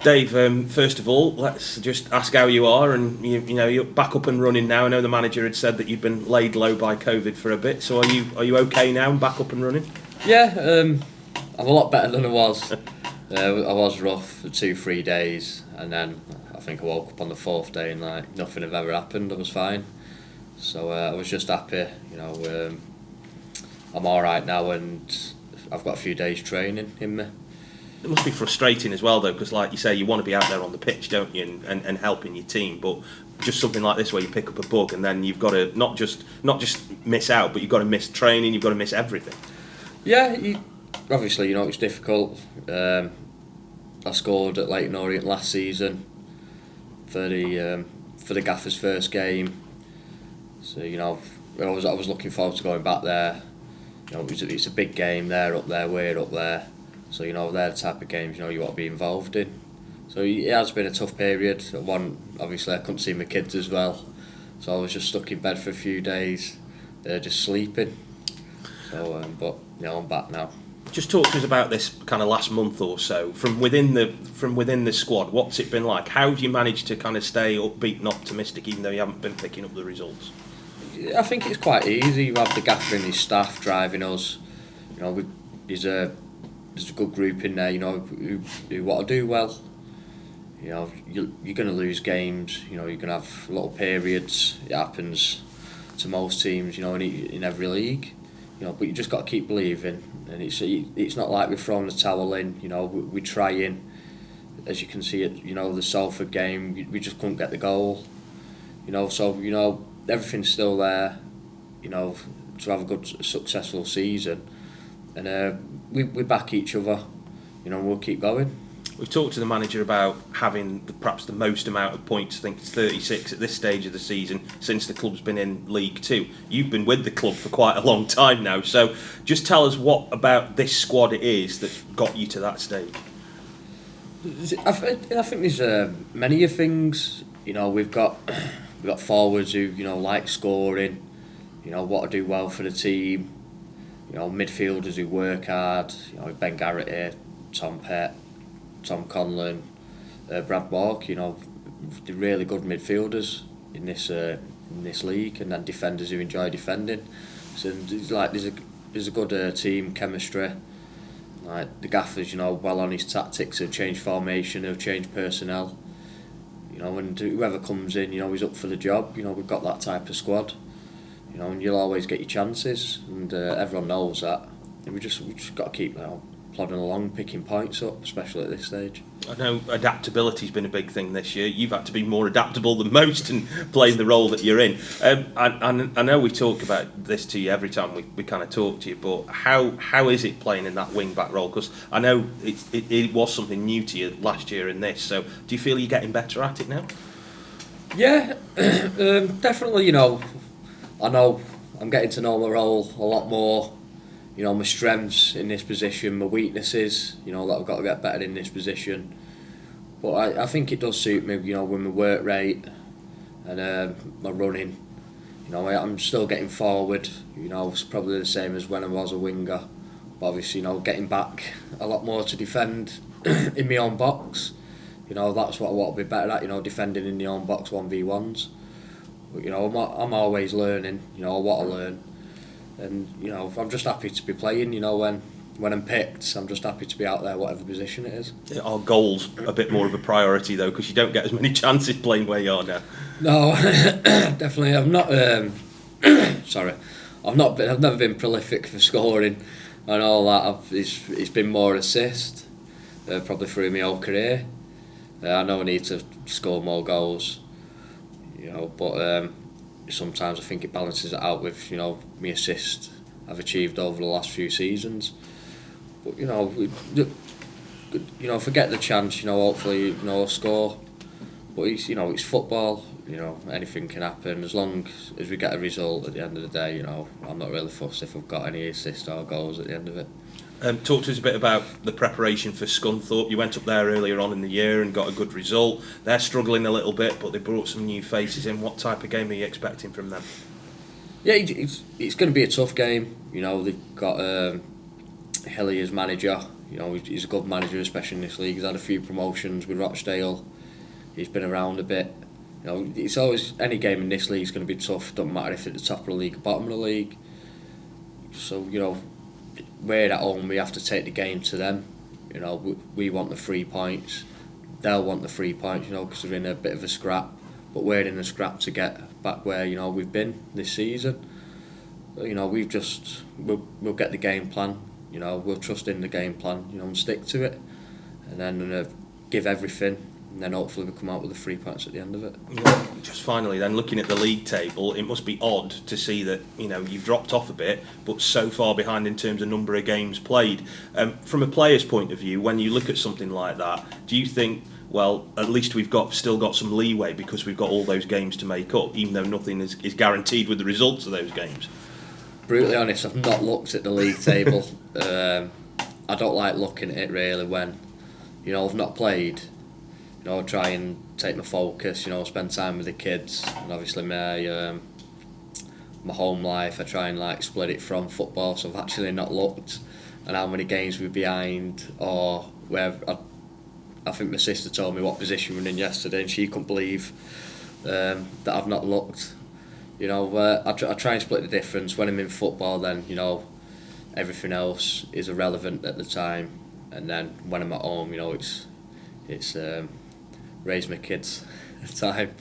Dave, first of all, let's just ask how you are, and you're back up and running now. I know the manager had said that you'd been laid low by COVID for a bit, so are you okay now and back up and running? Yeah, I'm a lot better than I was. I was rough for 2-3 days, and then I think I woke up on the 4th day and nothing had ever happened. I was fine, so I was just happy. I'm all right now, and I've got a few days training in me. It must be frustrating as well, though, because like you say, you want to be out there on the pitch, don't you, and helping your team. But just something like this, where you pick up a bug, and then you've got to not just miss out, but you've got to miss training, you've got to miss everything. Yeah, obviously, it's difficult. I scored at Leyton Orient last season for the Gaffer's first game, so I was looking forward to going back there. It's a big game. They're up there, we're up there. So they're the type of games you want to be involved in. So it has been a tough period. Obviously I couldn't see my kids as well, so I was just stuck in bed for a few days, just sleeping. So but I'm back now. Just talk to us about this kind of last month or so from within the squad. What's it been like? How have you managed to kind of stay upbeat and optimistic, even though you haven't been picking up the results? I think it's quite easy. You have the Gaffer and his staff driving us. There's a good group in there, who want to do well. You're going to lose games. You're going to have little periods. It happens to most teams, in every league. But you just got to keep believing. And it's not like we're throwing the towel in. We're trying. As you can see at the Salford game, we just couldn't get the goal. So everything's still there. To have a good successful season. And we back each other, we'll keep going. We've talked to the manager about having perhaps the most amount of points, I think it's 36 at this stage of the season, since the club's been in League Two. You've been with the club for quite a long time now, so just tell us what about this squad it is that's got you to that stage. I think there's many things. We've got forwards who like scoring, want to do well for the team. Midfielders who work hard. Ben Garrett here, Tom Pett, Tom Conlon, Brad Bork. They're really good midfielders in this league, and then defenders who enjoy defending. So there's a good team chemistry. Like the Gaffers, well on his tactics, he'll change formation, he'll change personnel. And whoever comes in, he's up for the job. We've got that type of squad. And you'll always get your chances, and everyone knows that. And we just got to keep plodding along, picking points up, especially at this stage. I know adaptability's been a big thing this year. You've had to be more adaptable than most and playing the role that you're in. I know we talk about this to you every time we kind of talk to you, but how is it playing in that wing back role? Because I know it was something new to you last year in this. So do you feel you're getting better at it now? Yeah, definitely. I know I'm getting to know my role a lot more. My strengths in this position, my weaknesses, that I've got to get better in this position. But I think it does suit me, with my work rate and my running. I'm still getting forward, it's probably the same as when I was a winger. But obviously, getting back a lot more to defend in my own box. That's what I want to be better at, defending in the own box 1v1s. But, I'm always learning, I want to learn. And, I'm just happy to be playing, when I'm picked, I'm just happy to be out there, whatever position it is. Are goals a bit more of a priority, though, because you don't get as many chances playing where you are now? No, definitely. I'm not, sorry. I've never been prolific for scoring and all that. It's been more assist, probably through my whole career. I know I need to score more goals. But sometimes I think it balances it out with my assist I've achieved over the last few seasons. But if I get the chance, hopefully I'll score. But it's football. Anything can happen as long as we get a result at the end of the day. I'm not really fussed if I've got any assists or goals at the end of it. Talk to us a bit about the preparation for Scunthorpe. You went up there earlier on in the year and got a good result. They're struggling a little bit, but they brought some new faces in. What type of game are you expecting from them? Yeah, it's going to be a tough game. They've got Hilly as manager. You know, he's a good manager, especially in this league. He's had a few promotions with Rochdale. He's been around a bit. You know, it's always, any game in this league is going to be tough. Doesn't matter if it's the top of the league or bottom of the league. So, you know, we're at home. We have to take the game to them. You know, we want the 3 points. They'll want the 3 points. You know, because they're in a bit of a scrap. But we're in a scrap to get back where, you know, we've been this season. You know, we'll get the game plan. You know, we'll trust in the game plan. You know, and stick to it, and then give everything. And then hopefully we come out with the 3 points at the end of it. Yeah. Just finally, then, looking at the league table, it must be odd to see that, you know, you've dropped off a bit, but so far behind in terms of number of games played. From a player's point of view, when you look at something like that, do you think, well, at least we've still got some leeway because we've got all those games to make up, even though nothing is guaranteed with the results of those games? Brutally honest, I've not looked at the league table. I don't like looking at it really when, you know, I've not played. You know, I try and take my focus, you know, spend time with the kids, and obviously my home life. I try and like split it from football, so I've actually not looked at how many games we're behind or where. I think my sister told me what position we were in yesterday, and she couldn't believe that I've not looked. You know, I try and split the difference. When I'm in football, then, you know, everything else is irrelevant at the time, and then when I'm at home, you know, it's raise my kids time.